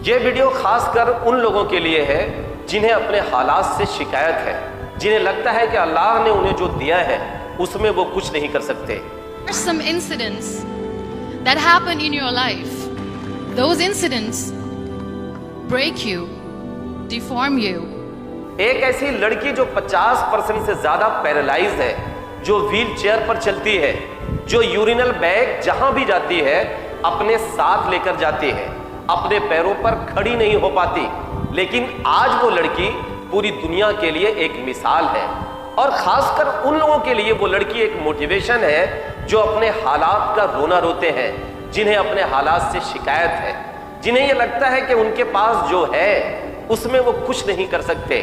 یہ ویڈیو خاص کر ان لوگوں کے لیے ہے جنہیں اپنے حالات سے شکایت ہے، جنہیں لگتا ہے کہ اللہ نے انہیں جو دیا ہے اس میں وہ کچھ نہیں کر سکتے۔ Some incidents that happen in your life. Those incidents break you, deform you. ایک ایسی لڑکی جو 50% سے زیادہ پیرالائز ہے، جو ویل چیئر پر چلتی ہے، جو یورینل بیگ جہاں بھی جاتی ہے اپنے ساتھ لے کر جاتی ہے، اپنے پیروں پر کھڑی نہیں ہو پاتی، لیکن آج وہ لڑکی پوری دنیا کے لیے ایک مثال ہے، اور خاص کر ان لوگوں کے لیے وہ لڑکی ایک موٹیویشن ہے جو اپنے حالات کا رونا روتے ہیں، جنہیں اپنے حالات سے شکایت ہے، جنہیں یہ لگتا ہے کہ ان کے پاس جو ہے اس میں وہ کچھ نہیں کر سکتے،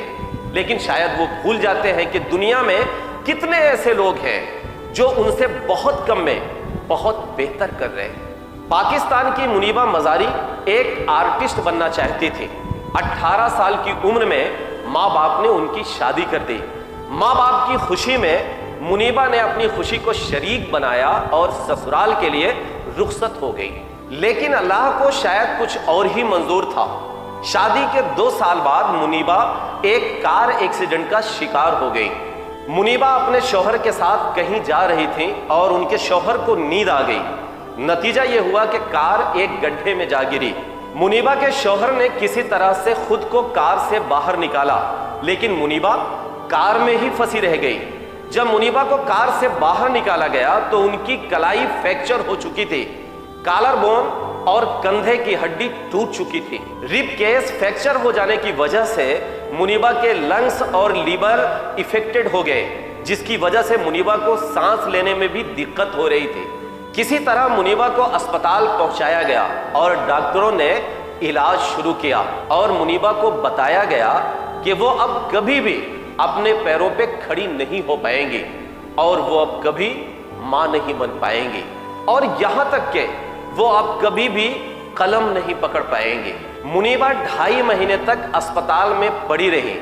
لیکن شاید وہ بھول جاتے ہیں کہ دنیا میں کتنے ایسے لوگ ہیں جو ان سے بہت کم میں بہت بہتر کر رہے ہیں۔ پاکستان کی منیبہ مزاری ایک آرٹسٹ بننا چاہتی تھی۔ 18 سال کی عمر میں ماں باپ نے ان کی شادی کر دی۔ ماں باپ کی خوشی میں منیبہ نے اپنی خوشی کو شریک بنایا اور سسرال کے لیے رخصت ہو گئی، لیکن اللہ کو شاید کچھ اور ہی منظور تھا۔ شادی کے 2 سال بعد منیبہ ایک کار ایکسیڈنٹ کا شکار ہو گئی۔ منیبہ اپنے شوہر کے ساتھ کہیں جا رہی تھی اور ان کے شوہر کو نیند آ گئی۔ نتیجہ یہ ہوا کہ کار ایک گڈھے میں جا گری۔ منیبہ کے شوہر نے کسی طرح سے خود کو کار سے باہر نکالا، لیکن منیبہ کار میں ہی پھنسی رہ گئی۔ جب منیبہ کو کار سے باہر نکالا گیا تو ان کی کلائی فریکچر ہو چکی تھی، کالر بون اور کندھے کی ہڈی ٹوٹ چکی تھی۔ رب کیس فریکچر ہو جانے کی وجہ سے منیبہ کے لنگس اور لیور افیکٹڈ ہو گئے، جس کی وجہ سے منیبہ کو سانس لینے میں بھی دقت ہو رہی تھی۔ کسی طرح منیبہ کو اسپتال پہنچایا گیا اور ڈاکٹروں نے علاج شروع کیا، اور منیبہ کو بتایا گیا کہ وہ اب کبھی بھی اپنے پیروں پہ کھڑی نہیں ہو پائیں گی، اور وہ اب کبھی ماں نہیں بن پائیں گی، اور یہاں تک کہ وہ اب کبھی بھی قلم نہیں پکڑ پائیں گی۔ منیبہ 2.5 مہینے تک اسپتال میں پڑی رہی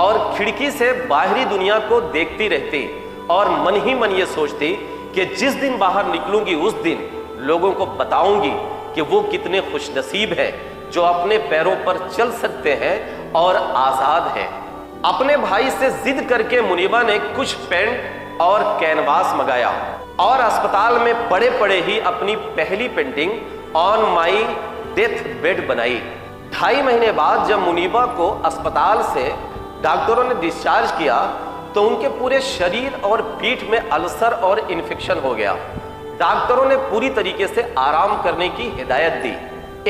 اور کھڑکی سے باہری دنیا کو دیکھتی رہتی، اور من ہی من یہ سوچتی کہ جس دن باہر نکلوں گی اس دن لوگوں کو بتاؤں گی کہ وہ کتنے خوش نصیب ہیں جو اپنے پیروں پر چل سکتے ہیں اور آزاد ہیں۔ اپنے بھائی سے ضد کر کے منیبہ نے کچھ پینٹ اور کینواس منگایا اور اسپتال میں پڑے پڑے ہی اپنی پہلی painting on my death bed بنائی۔ 2.5 مہینے بعد جب منیبہ کو اسپتال سے ڈاکٹروں نے ڈسچارج کیا تو ان کے پورے شریر اور پیٹھ میں السر اور انفیکشن ہو گیا۔ ڈاکٹروں نے پوری طریقے سے آرام کرنے کی ہدایت دی۔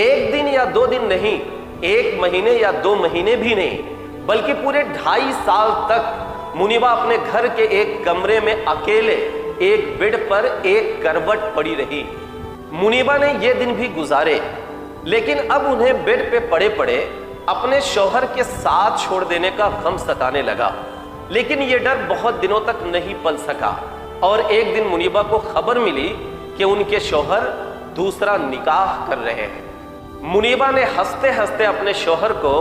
1 دن یا 2 دن نہیں، 1 مہینے یا 2 مہینے بھی نہیں، بلکہ پورے 2.5 سال تک منیبہ اپنے گھر کے ایک کمرے میں اکیلے ایک بیڈ پر ایک کروٹ پڑی رہی۔ منیبہ نے یہ دن بھی گزارے، لیکن اب انہیں بیڈ پہ پڑے پڑے اپنے شوہر کے ساتھ چھوڑ دینے کا غم ستانے لگا، لیکن یہ ڈر بہت دنوں تک نہیں پل سکا، اور ایک دن منیبہ کو خبر ملی کہ ان کے شوہر دوسرا نکاح کر رہے ہیں۔ منیبہ نے ہنستے ہنستے اپنے شوہر کو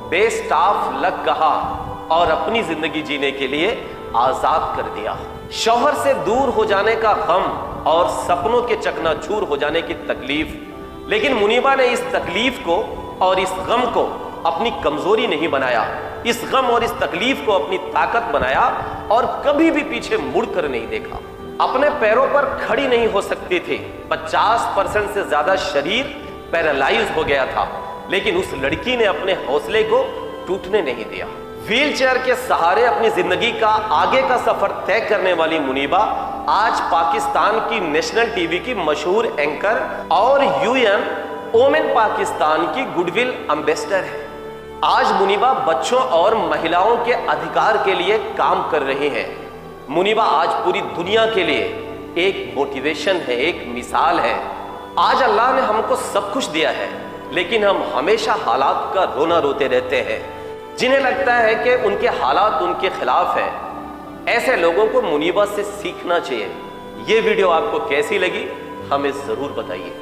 بیسٹ آف لک کہا اور اپنی زندگی جینے کے لیے آزاد کر دیا۔ شوہر سے دور ہو جانے کا غم اور سپنوں کے چکنا چور ہو جانے کی تکلیف، لیکن منیبہ نے اس تکلیف کو اور اس غم کو اپنی کمزوری نہیں بنایا، اس غم اور اس تکلیف کو اپنی طاقت بنایا، اور کبھی بھی پیچھے مڑ کر نہیں دیکھا۔ اپنے پیروں پر کھڑی نہیں ہو سکتی تھی، 50% سے زیادہ شریر پیرالائز ہو گیا تھا، لیکن اس لڑکی نے اپنے حوصلے کو ٹوٹنے نہیں دیا۔ ویل چیئر کے سہارے اپنی زندگی کا آگے کا سفر طے کرنے والی منیبہ آج پاکستان کی نیشنل ٹی وی کی مشہور اینکر اور UN اومن پاکستان کی گڈ ول امبیسڈر ہے۔ آج منیبہ بچوں اور مہیلاؤں کے ادھیکار کے لیے کام کر رہی ہیں۔ منیبہ آج پوری دنیا کے لیے ایک موٹیویشن ہے، ایک مثال ہے۔ آج اللہ نے ہم کو سب کچھ دیا ہے، لیکن ہم ہمیشہ حالات کا رونا روتے رہتے ہیں، جنہیں لگتا ہے کہ ان کے حالات ان کے خلاف ہیں۔ ایسے لوگوں کو منیبہ سے سیکھنا چاہیے۔ یہ ویڈیو آپ کو کیسی لگی ہمیں ضرور بتائیے۔